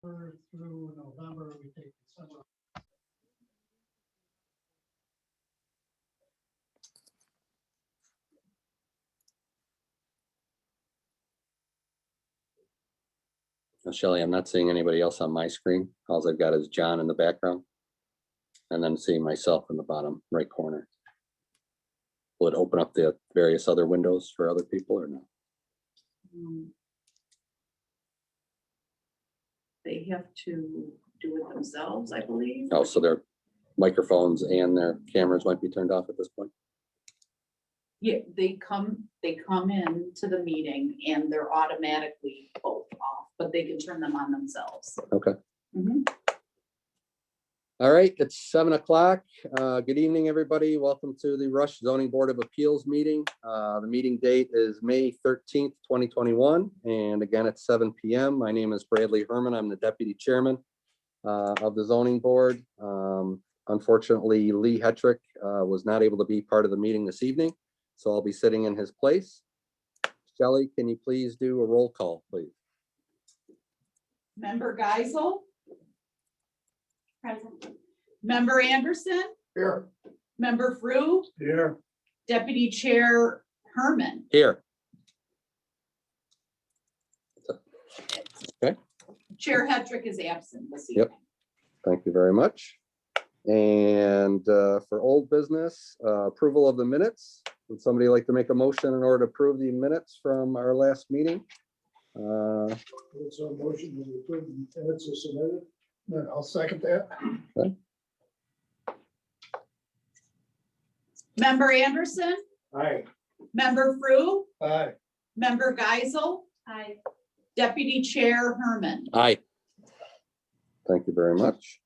through November, we take December. Shelley, I'm not seeing anybody else on my screen. All I've got is John in the background. And then seeing myself in the bottom right corner. Will it open up the various other windows for other people or no? They have to do it themselves, I believe. Oh, so their microphones and their cameras might be turned off at this point? Yeah, they come in to the meeting and they're automatically both off, but they can turn them on themselves. Okay. Mhm. All right, it's 7 o'clock. Good evening, everybody. Welcome to the Rush Zoning Board of Appeals meeting. The meeting date is May 13th, 2021. And again, at 7 p.m. My name is Bradley Herman. I'm the Deputy Chairman of the Zoning Board. Unfortunately, Lee Hetrick was not able to be part of the meeting this evening, so I'll be sitting in his place. Shelley, can you please do a roll call, please? Member Geisel, Present. Member Anderson, Here. Member Frew, Here. Deputy Chair Herman. Here. Chair Hetrick is absent this Yep. evening. Thank you very much. And for old business, approval of the minutes. Would somebody like to make a motion in order to approve the minutes from our last meeting? It's a motion to approve the minutes as submitted. Then I'll second that. Member Anderson, Aye. Member Frew, Aye. Member Geisel, Aye. Deputy Chair Herman. Aye. Thank you very much.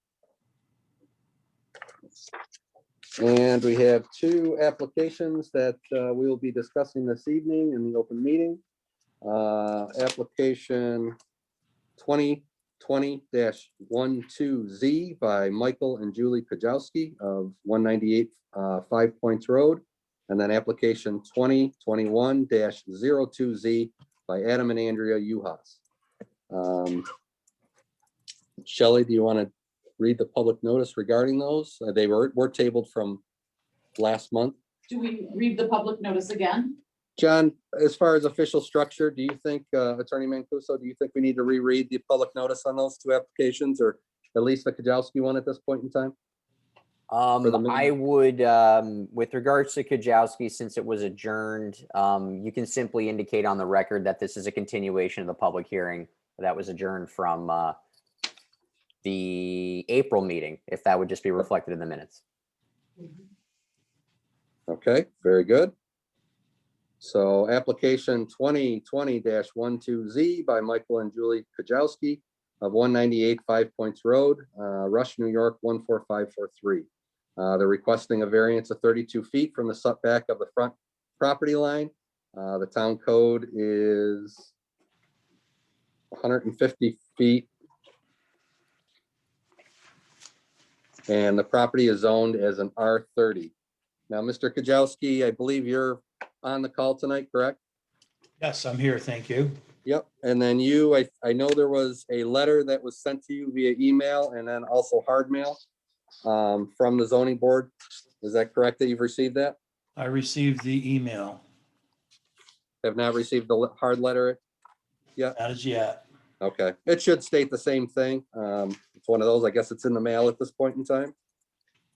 And we have two applications that we will be discussing this evening in the open meeting. Application 2020-12Z by Michael and Julie Kajowski of 198 5 Points Road. And then application 2021-02Z by Adam and Andrea Uhas. Shelley, do you want to read the public notice regarding those? They were tabled from last month. Do we read the public notice again? John, as far as official structure, do you think, Attorney Mancuso, do you think we need to reread the public notice on those two applications, or at least the Kajowski one at this point in time? I would, with regards to Kajowski, since it was adjourned, you can simply indicate on the record that this is a continuation of the public hearing that was adjourned from the April meeting, if that would just be reflected in the minutes. Okay, very good. So application 2020-12Z by Michael and Julie Kajowski of 198 5 Points Road, Rush, New York, 14543. They're requesting a variance of 32 feet from the setback of the front property line. The town code is 150 feet. And the property is zoned as an R30. Now, Mr. Kajowski, I believe you're on the call tonight, correct? Yes, I'm here. Thank you. Yep. And then you, I know there was a letter that was sent to you via email and then also hard mail from the zoning board. Is that correct that you've received that? I received the email. Have not received the hard letter yet? Not as yet. Okay. It should state the same thing. It's one of those, I guess it's in the mail at this point in time.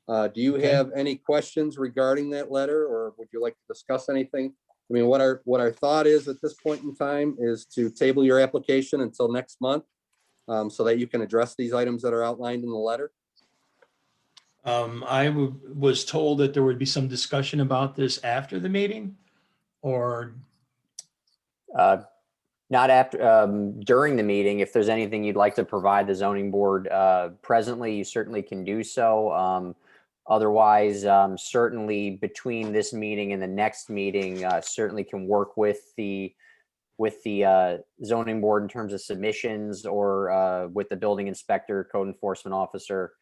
Do you Okay. have any questions regarding that letter, or would you like to discuss anything? I mean, what our thought is at this point in time is to table your application until next month so that you can address these items that are outlined in the letter. Was told that there would be some discussion about this after the meeting, or Not after, during the meeting. If there's anything you'd like to provide the zoning board presently, you certainly can do so. Otherwise, certainly between this meeting and the next meeting, certainly can work with the zoning board in terms of submissions, or with the building inspector, code enforcement officer,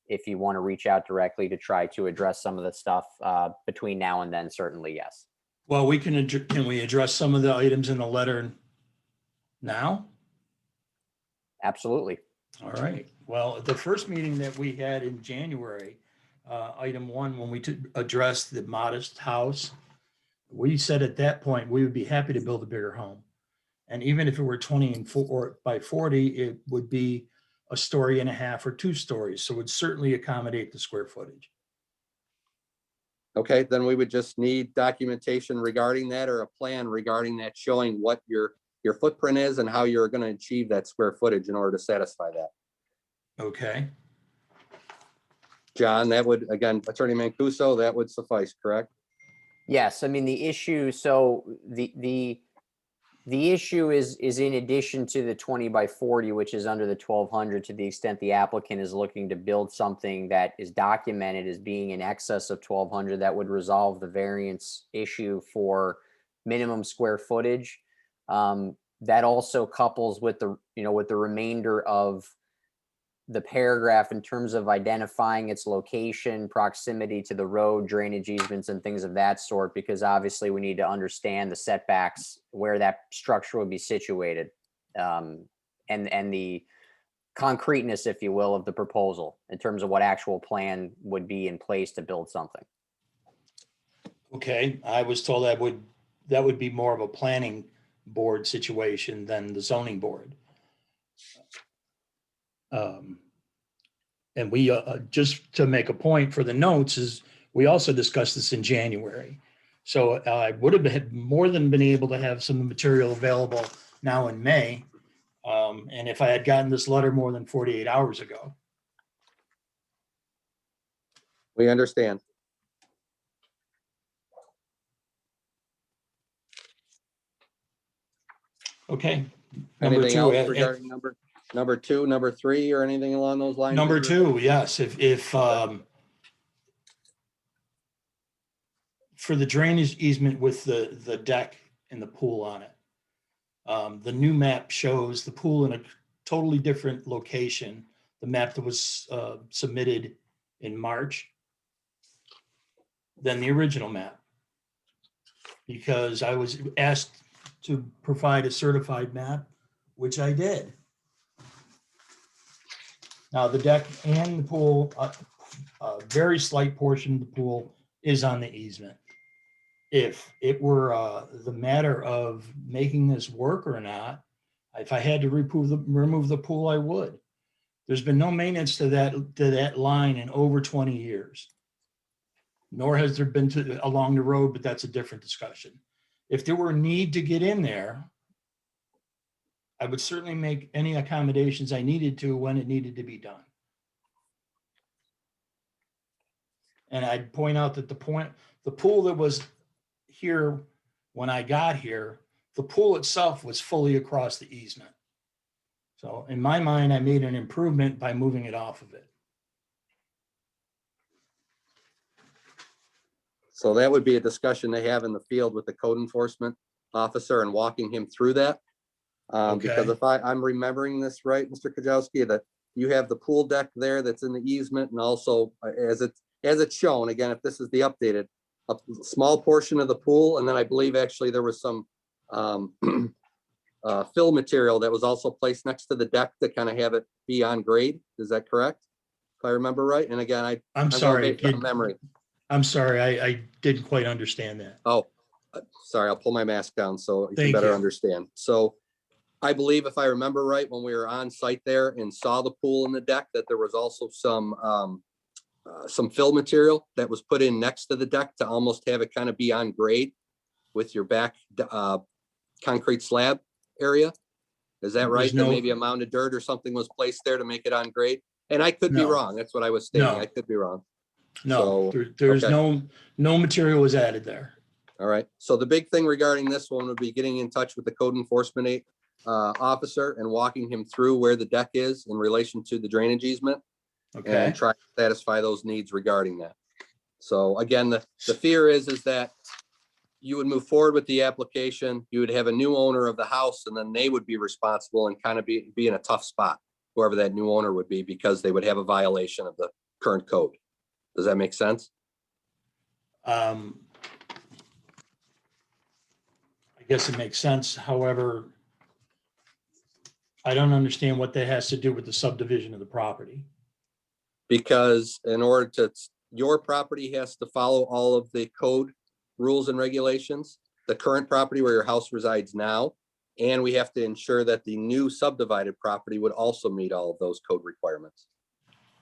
if you want to reach out directly to try to address some of the stuff between now and then, certainly, yes. well, can we address some of the items in the letter now? Absolutely. All right. Well, at the first meeting that we had in January, item 1, when we addressed the modest house, we said at that point, we would be happy to build a bigger home. And even if it were 20 and 4 by 40, it would be a story and a half or 2 stories. So it would certainly accommodate the square footage. Okay, then we would just need documentation regarding that or a plan regarding that, showing what your footprint is and how you're going to achieve that square footage in order to satisfy that. Okay. John, that would, again, Attorney Mancuso, that would suffice, correct? Yes, I mean, the issue, so the issue is in addition to the 20 by 40, which is under the 1200, to the extent the applicant is looking to build something that is documented as being in excess of 1200, that would resolve the variance issue for minimum square footage. That also couples with the, with the remainder of the paragraph in terms of identifying its location, proximity to the road, drainage easements, and things of that sort, because obviously we need to understand the setbacks, where that structure would be situated, and the concreteness, if you will, of the proposal in terms of what actual plan would be in place to build something. Okay, I was told that would be more of a planning board situation than the zoning board. And we, just to make a point for the notes, is we also discussed this in January. So I would have been more than been able to have some material available now in May. And if I had gotten this letter more than 48 hours ago. We understand. Okay. Number Anything two, else regarding number 2, number 3, or anything along those lines? number 2, yes, if for the drainage easement with the deck and the pool on it. The new map shows the pool in a totally different location. The map that was submitted in March than the original map. Because I was asked to provide a certified map, which I did. Now, the deck and the pool, a very slight portion of the pool is on the easement. If it were the matter of making this work or not, if I had to remove the pool, I would. There's been no maintenance to that line in over 20 years. Nor has there been along the road, but that's a different discussion. If there were a need to get in there, I would certainly make any accommodations I needed to when it needed to be done. And I'd point out that the pool that was here when I got here, the pool itself was fully across the easement. So in my mind, I made an improvement by moving it off of it. So that would be a discussion they have in the field with the code enforcement officer and walking him through that. Because Okay. if I'm remembering this right, Mr. Kajowski, that you have the pool deck there that's in the easement, and also as it's shown, again, if this is the updated, a small portion of the pool, and then I believe actually there was some fill material that was also placed next to the deck to kind of have it be on grade. Is that correct? If I remember right. And again, I'm I'm sorry. going based on memory. I'm sorry. I didn't quite understand that. Oh, sorry, I'll pull my mask down so you can Thank better you. understand. So I believe if I remember right, when we were on site there and saw the pool in the deck, that there was also some fill material that was put in next to the deck to almost have it kind of be on grade with your back concrete slab area. Is that right? That maybe a mound of dirt or something was placed there to make it on grade? And I could be No. wrong. That's what I was stating. No. I could be wrong. No, So, there's okay. no material was added there. All right. So the big thing regarding this one would be getting in touch with the code enforcement officer and walking him through where the deck is in relation to the drainage easement Okay. and try to satisfy those needs regarding that. So again, the fear is that you would move forward with the application, you would have a new owner of the house, and then they would be responsible and kind of be in a tough spot, whoever that new owner would be, because they would have a violation of the current code. Does that make sense? I guess it makes sense. However, I don't understand what that has to do with the subdivision of the property. Because in order to, your property has to follow all of the code rules and regulations, the current property where your house resides now. And we have to ensure that the new subdivided property would also meet all of those code requirements.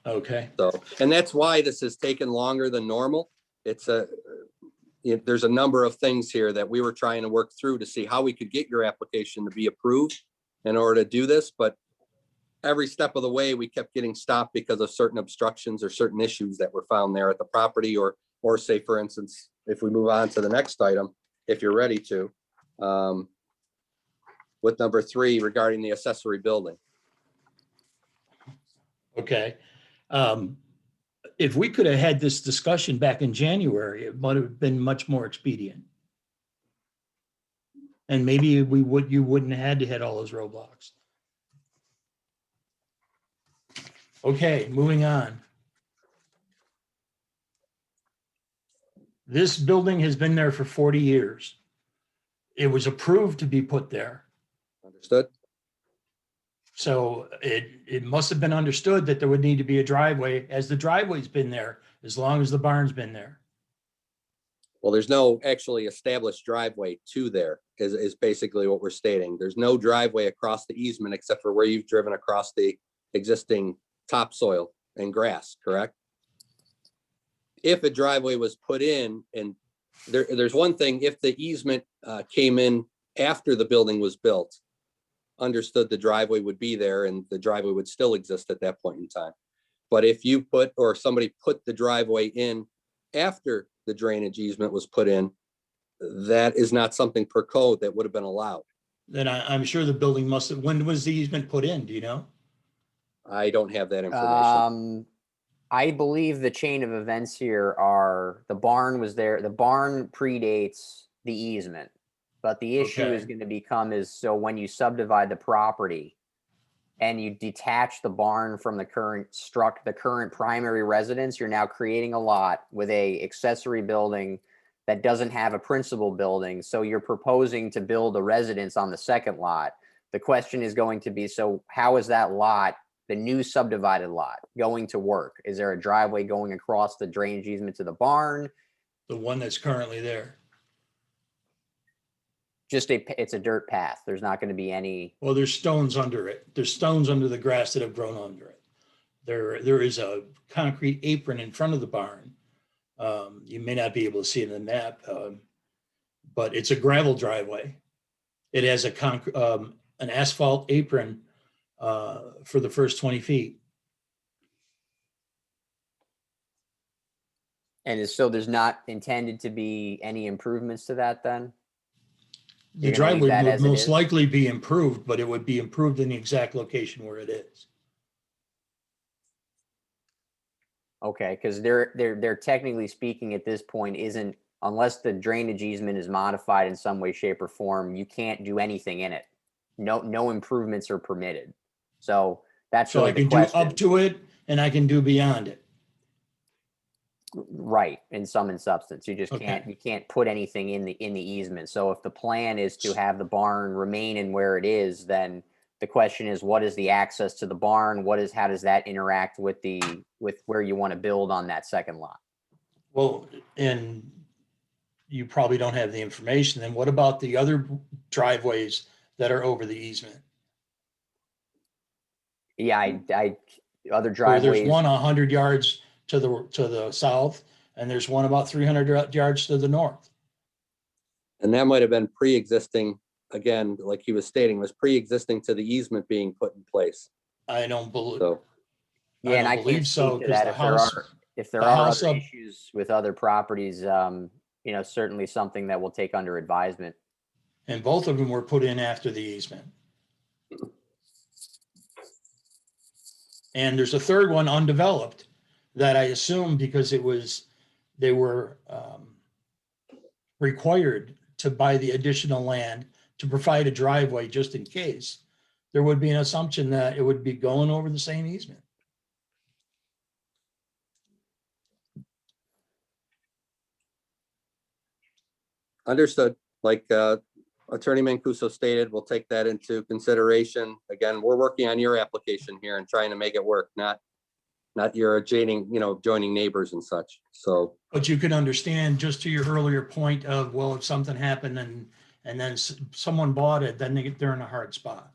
Okay, So, and that's why this has taken longer than normal. There's a number of things here that we were trying to work through to see how we could get your application to be approved in order to do this, but every step of the way, we kept getting stopped because of certain obstructions or certain issues that were found there at the property, or say, for instance, if we move on to the next item, if you're ready to, with number 3 regarding the accessory building. okay. If we could have had this discussion back in January, it might have been much more expedient. And maybe you wouldn't have had to hit all those roadblocks. Okay, moving on. This building has been there for 40 years. It was approved to be put there. Understood? So it must have been understood that there would need to be a driveway, as the driveway's been there as long as the barn's been there. Well, there's no actually established driveway to there, is basically what we're stating. There's no driveway across the easement except for where you've driven across the existing topsoil and grass, correct? If a driveway was put in, and there's one thing, if the easement came in after the building was built, understood the driveway would be there and the driveway would still exist at that point in time. But if you put, or somebody put the driveway in after the drainage easement was put in, that is not something per code that would have been allowed. Then I'm sure the building must have, when was the easement put in? Do you know? I don't have that information. I believe the chain of events here are the barn was there. The barn predates the easement, but the issue is Okay. going to become is so when you subdivide the property and you detach the barn from the current primary residence, you're now creating a lot with a accessory building that doesn't have a principal building. So you're proposing to build a residence on the second lot. The question is going to be, so how is that lot, the new subdivided lot, going to work? Is there a driveway going across the drainage easement to the barn? The one that's currently there. It's a dirt path. There's not going to be any. Well, there's stones under it. There's stones under the grass that have grown under it. There is a concrete apron in front of the barn. You may not be able to see it in the map, but it's a gravel driveway. It has an asphalt apron for the first 20 feet. And so there's not intended to be any improvements to that then? The You're gonna leave driveway that would as it most is? likely be improved, but it would be improved in the exact location where it is. Okay, because they're technically speaking at this point isn't, unless the drainage easement is modified in some way, shape, or form, you can't do anything in it. No improvements are permitted. So that's So really I the can do question. up to it and I can do beyond it. Right, in sum and substance. You just Okay. can't put anything in the easement. So if the plan is to have the barn remain in where it is, then the question is, what is the access to the barn? How does that interact with where you want to build on that second lot? Well, and you probably don't have the information. Then what about the other driveways that are over the easement? Yeah, I other Where there's driveways. one 100 yards to the south, and there's one about 300 yards to the north. And that might have been pre-existing, again, like he was stating, was pre-existing to the easement being put in place. I don't believe. So, Yeah, and don't I can't believe so, speak to 'cause that. the If there house- are, if there the are house other up- issues with other properties, certainly something that we'll take under advisement. And both of them were put in after the easement. And there's a third one undeveloped that I assume because they were required to buy the additional land to provide a driveway just in case. There would be an assumption that it would be going over the same easement. understood, like Attorney Mancuso stated, we'll take that into consideration. Again, we're working on your application here and trying to make it work, not your joining neighbors and such. So, But you can understand, just to your earlier point of, well, if something happened and then someone bought it, then they're in a hard spot.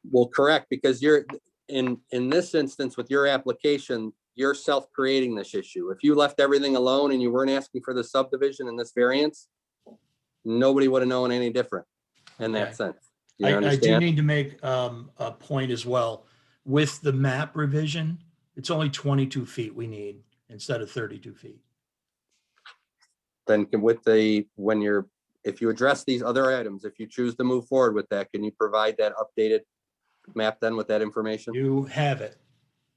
well, correct, because you're in this instance with your application, you're self-creating this issue. If you left everything alone and you weren't asking for the subdivision and this variance, nobody would have known any different in that Okay. sense. You I do understand? need to make a point as well. With the map revision, it's only 22 feet we need instead of 32 feet. Then if you address these other items, if you choose to move forward with that, can you provide that updated map then with that information? You have it.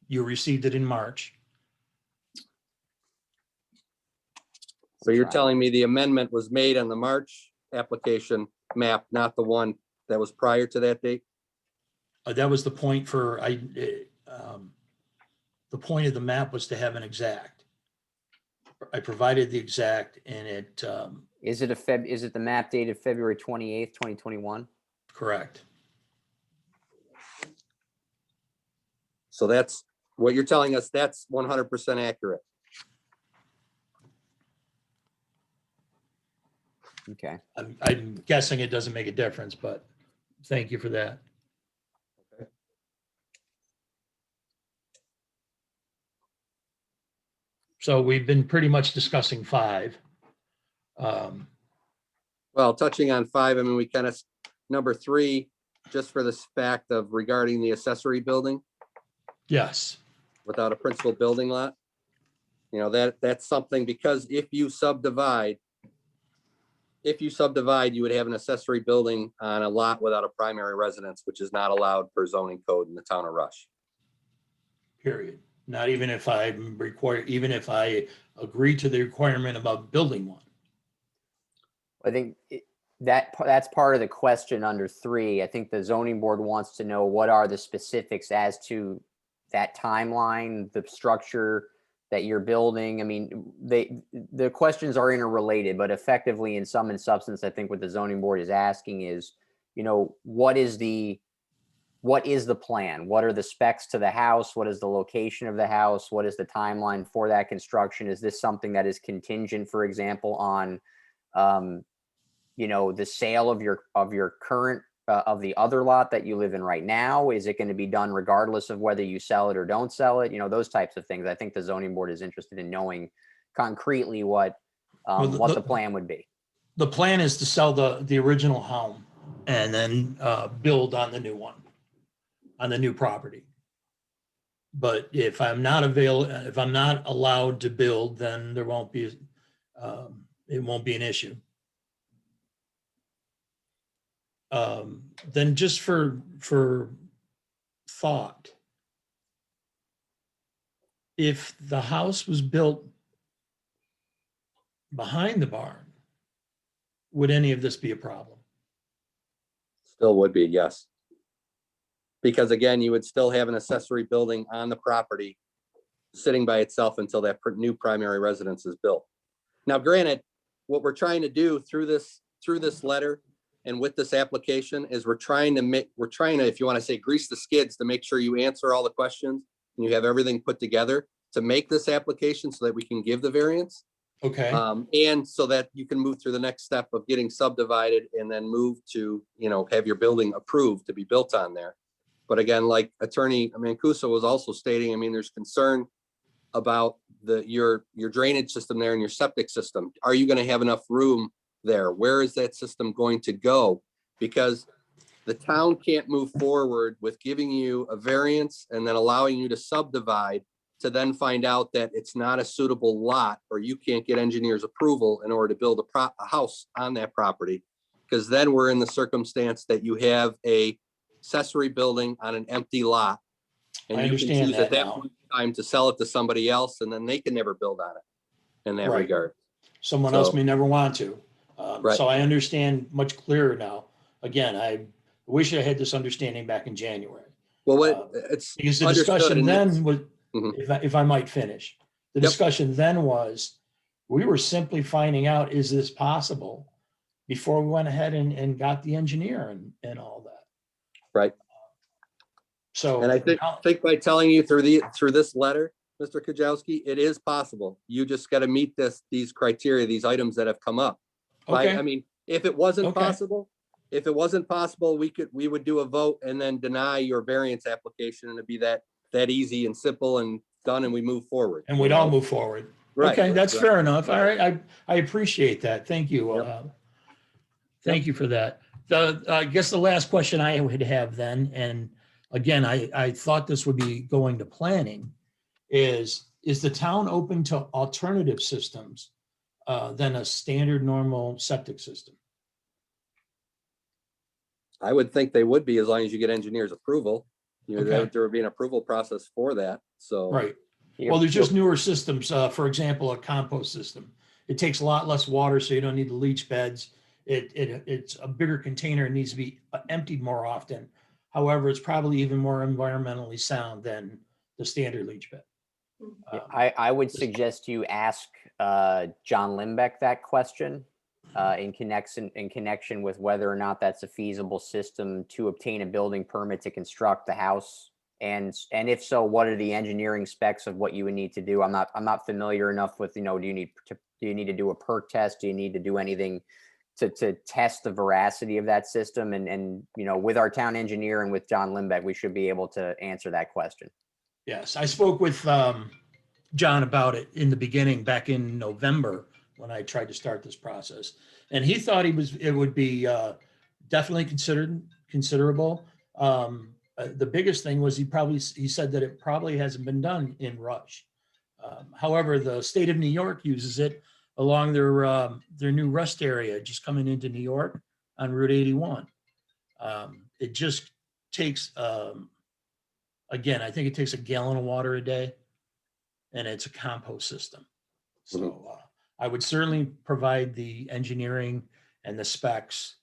You received it in March. So you're Right. telling me the amendment was made on the March application map, not the one that was prior to that date? That was the point the point of the map was to have an exact. I provided the exact and it, Is it the map dated February 28th, 2021? correct. So that's what you're telling us, that's 100% accurate. Okay. I'm guessing it doesn't make a difference, but thank you for that. So we've been pretty much discussing 5. Well, touching on 5, I mean, we kind of, number 3, just for this fact of regarding the accessory building Yes, without a principal building lot. That's something, because if you subdivide, you would have an accessory building on a lot without a primary residence, which is not allowed per zoning code in the town of Rush. period. Not even if I'm required, even if I agree to the requirement about building one. I think that's part of the question under 3. I think the zoning board wants to know what are the specifics as to that timeline, the structure that you're building. I mean, the questions are interrelated, but effectively in sum and substance, I think what the zoning board is asking is, what is the plan? What are the specs to the house? What is the location of the house? What is the timeline for that construction? Is this something that is contingent, for example, on, the sale of your current, of the other lot that you live in right now? Is it going to be done regardless of whether you sell it or don't sell it? Those types of things. I think the zoning board is interested in knowing concretely what the plan would be. The plan is to sell the original home and then build on the new one, on the new property. But if I'm not allowed to build, then there won't be, it won't be an issue. Then just for thought, if the house was built behind the barn, would any of this be a problem? Still would be, yes. Because again, you would still have an accessory building on the property sitting by itself until that new primary residence is built. Now, granted, what we're trying to do through this letter and with this application is we're trying to, if you want to say, grease the skids to make sure you answer all the questions and you have everything put together to make this application so that we can give the variance. Okay, And so that you can move through the next step of getting subdivided and then move to, have your building approved to be built on there. But again, like Attorney Mancuso was also stating, I mean, there's concern about your drainage system there and your septic system. Are you going to have enough room there? Where is that system going to go? Because the town can't move forward with giving you a variance and then allowing you to subdivide to then find out that it's not a suitable lot, or you can't get engineer's approval in order to build a house on that property. Because then we're in the circumstance that you have a accessory building on an empty lot. And I you can understand choose at that that now. point in time to sell it to somebody else, and then they can never build on it in that Right. regard. someone else So- may never want to. Right. So I understand much clearer now. Again, I wish I had this understanding back in January. Well, Uh, it's Because the understood, discussion and it's- then was, Mhm. if I might finish, the Yep. discussion then was, we were simply finding out, is this possible? before we went ahead and got the engineer and all that. Right. So. And I think by telling you through this letter, Mr. Kujawski, it is possible. You just got to meet these criteria, these items that have come up. Right? Okay. I mean, if it wasn't Okay. possible, we would do a vote and then deny your variance application, and it'd be that easy and simple and done, and we move forward. And we'd all move forward. Right. Okay, that's Right. fair enough. All right, I appreciate that. Thank you. Yep. Thank you for that. I guess the last question I would have then, and again, I thought this would be going to planning, is the town open to alternative systems than a standard normal septic system? I would think they would be, as long as you get engineer's approval. You know, Okay. there would be an approval process for that, so. Right. You're- Well, there's just newer systems, for example, a compost system. It takes a lot less water, so you don't need the leach beds. It's a bigger container. It needs to be emptied more often. However, it's probably even more environmentally sound than the standard leach bed. I would suggest you ask John Limbeck that question in connection with whether or not that's a feasible system to obtain a building permit to construct the house. And if so, what are the engineering specs of what you would need to do? I'm not familiar enough with, do you need to do a perk test? Do you need to do anything to test the veracity of that system? And with our town engineer and with John Limbeck, we should be able to answer that question. Yes, I spoke with John about it in the beginning, back in November, when I tried to start this process. And he thought it would be definitely considerable. The biggest thing was he said that it probably hasn't been done in Rush. However, the state of New York uses it along their new rest area, just coming into New York on Route 81. It just takes, again, I think it takes a gallon of water a day, and it's a compost system. So I would certainly provide the engineering and the specs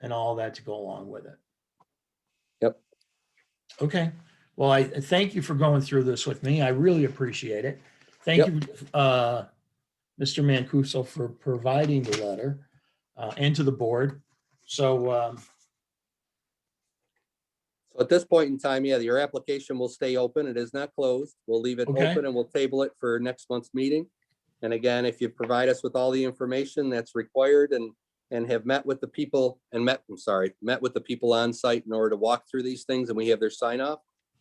and all that to go along with it. Yep. Okay. Well, I thank you for going through this with me. I really appreciate it. Thank you, Mr. Mancuso, for providing the letter and to the board. So So at this point in time, your application will stay open. It is not closed. We'll leave it Okay. open and we'll table it for next month's meeting. And again, if you provide us with all the information that's required and have met with the people met with the people on site in order to walk through these things, and we have their sign off,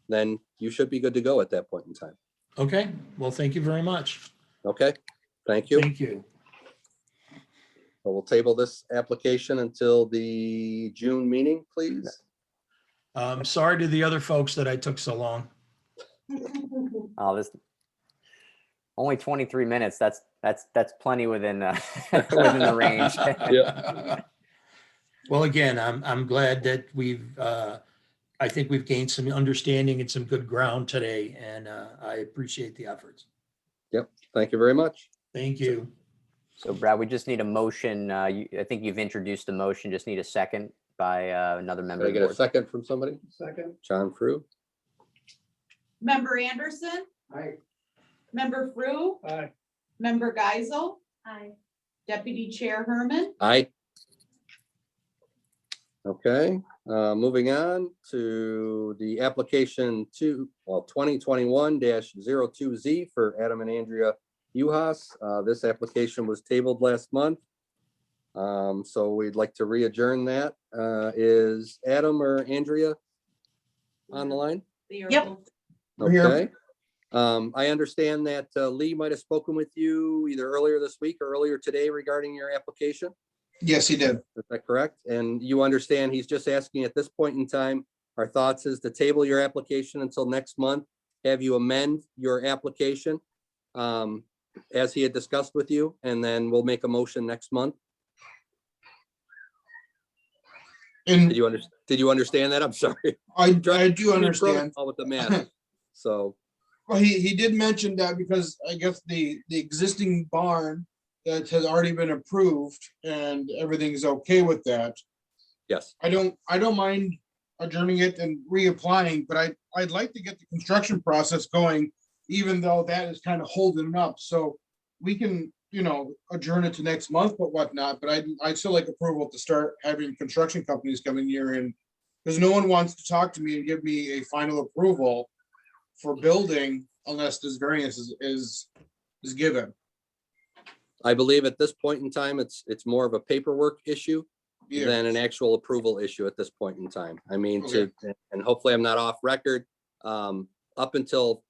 then you should be good to go at that point in time. okay. Well, thank you very much. Okay, thank you. Thank you. So we'll table this application until the June meeting, please. Sorry to the other folks that I took so long. Oh, this only 23 minutes. That's plenty within within the range. Yeah. Well, again, I'm glad that I think we've gained some understanding and some good ground today, and I appreciate the efforts. Thank you very much. Thank you. So Brad, we just need a motion. I think you've introduced the motion. Just need a second by another member Can I of the get a board. second from somebody? Second. John Frew? Member Anderson, Aye. member Frew, Aye. member Geisel. Aye. Deputy Chair Herman. Aye. Okay, moving on to the application 2021-02Z for Adam and Andrea Uhas. This application was tabled last month. So we'd like to re-adjourn that. Is Adam or Andrea on the line? They are Yep. both- We're here. Okay. I understand that Lee might have spoken with you either earlier this week or earlier today regarding your application. Yes, he did. Is that correct? And you understand he's just asking at this point in time, our thoughts is to table your application until next month, have you amend your application as he had discussed with you, and then we'll make a motion next month. And Did you understand that? I'm sorry. I do understand. With the math. So, Well, he did mention that because I guess the existing barn that has already been approved and everything's okay with that. yes, I don't mind adjourning it and reapplying, but I'd like to get the construction process going, even though that is kind of holding it up. So we can adjourn it to next month, but whatnot, but I'd still like approval to start having construction companies coming here and, because no one wants to talk to me and give me a final approval for building unless this variance is given. I believe at this point in time, it's more of a paperwork issue Yeah, than an actual approval issue at this point in time. I mean, and hopefully I'm not off record. Up until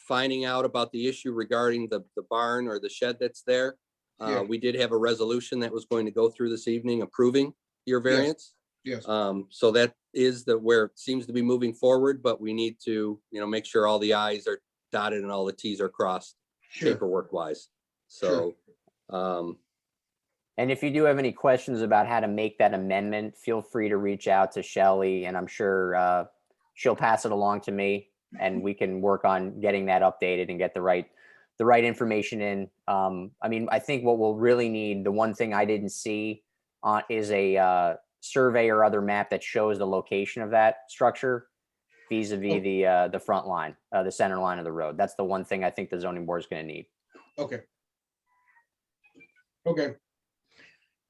finding out about the issue regarding the barn or the shed that's there, Yeah. we did have a resolution that was going to go through this evening approving your variance. yes, So that is where it seems to be moving forward, but we need to, make sure all the i's are dotted and all the t's are crossed sure, paperwork wise. So, And if you do have any questions about how to make that amendment, feel free to reach out to Shelley, and I'm sure she'll pass it along to me, and we can work on getting that updated and get the right information in. I mean, I think what we'll really need, the one thing I didn't see is a survey or other map that shows the location of that structure vis-a-vis the front line, the center line of the road. That's the one thing I think the zoning board is going to need. okay. Okay.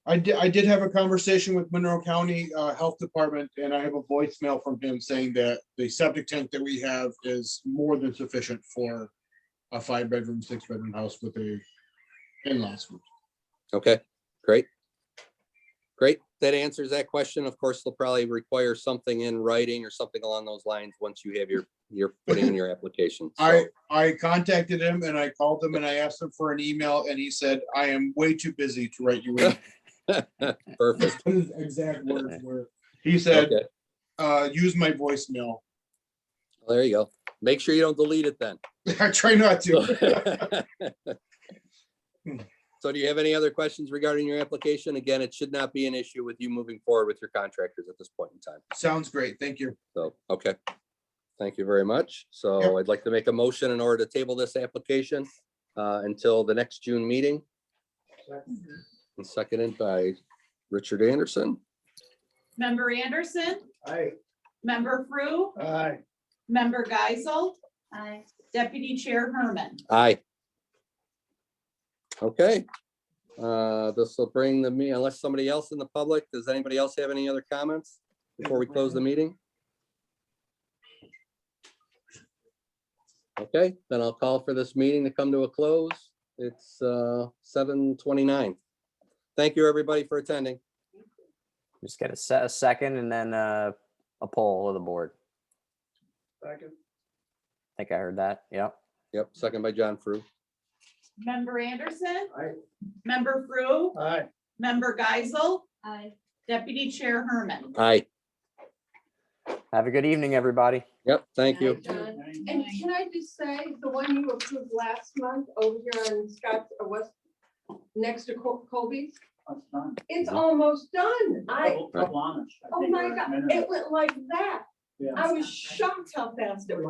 I did have a conversation with Monroe County Health Department, and I have a voicemail from him saying that the septic tank that we have is more than sufficient for a 5-bedroom, 6-bedroom house with a in-laws. okay, great. Great. That answers that question. Of course, they'll probably require something in writing or something along those lines once you have your putting in your application. So, I contacted him and I called him and I asked him for an email and he said, I am way too busy to write you in. perfect. His exact words were, he said, Okay, use my voicemail. well, there you go. Make sure you don't delete it then. I try not to. So do you have any other questions regarding your application? Again, it should not be an issue with you moving forward with your contractors at this point in time. Sounds great. Thank you. So, okay. Thank you very much. So Yep. I'd like to make a motion in order to table this application until the next June meeting. And seconded by Richard Anderson. Member Anderson, Aye. member Frew, Aye. member Geisel. Aye. Deputy Chair Herman. Aye. Okay. This will bring me, unless somebody else in the public, does anybody else have any other comments before we close the meeting? Okay, then I'll call for this meeting to come to a close. It's 7:29. Thank you, everybody, for attending. Just get a second and then a poll of the board. I think I heard that. Yep. Yep, second by John Frew. Member Anderson. Aye. Member Frew, Aye. member Geisel. Aye. Deputy Chair Herman. Aye. Have a good evening, everybody. Yep, thank you. And can I just say, the one you approved last month over here on Scott, West, next to Colby's, it's almost done. Oh my God, it went like that. I was shocked how fast it went.